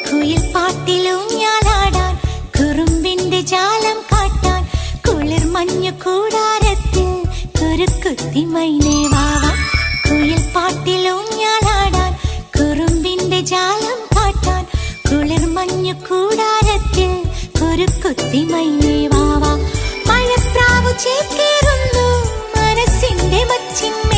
കുയിൽ പാട്ടിലൂഞ്ഞാലാടാൻ കുറുമ്പിന്റെ ജാലം കാട്ടാൻ കുളിർ മഞ്ഞു കൂടാരത്തിൽ കുരുക്കുത്തി മൈനേ വാവാ. കുയിൽ പാട്ടിലൂഞ്ഞാലാടാൻ കുറുമ്പിന്റെ ജാലം കാട്ടാൻ കുളിർ മഞ്ഞു കൂടാരത്തിൽ കുരുക്കുത്തി മൈനേ വാവാ. മഴപ്രാവു ചേക്കേറുന്നു മനസ്സിന്റെ മച്ചിന്മേൽ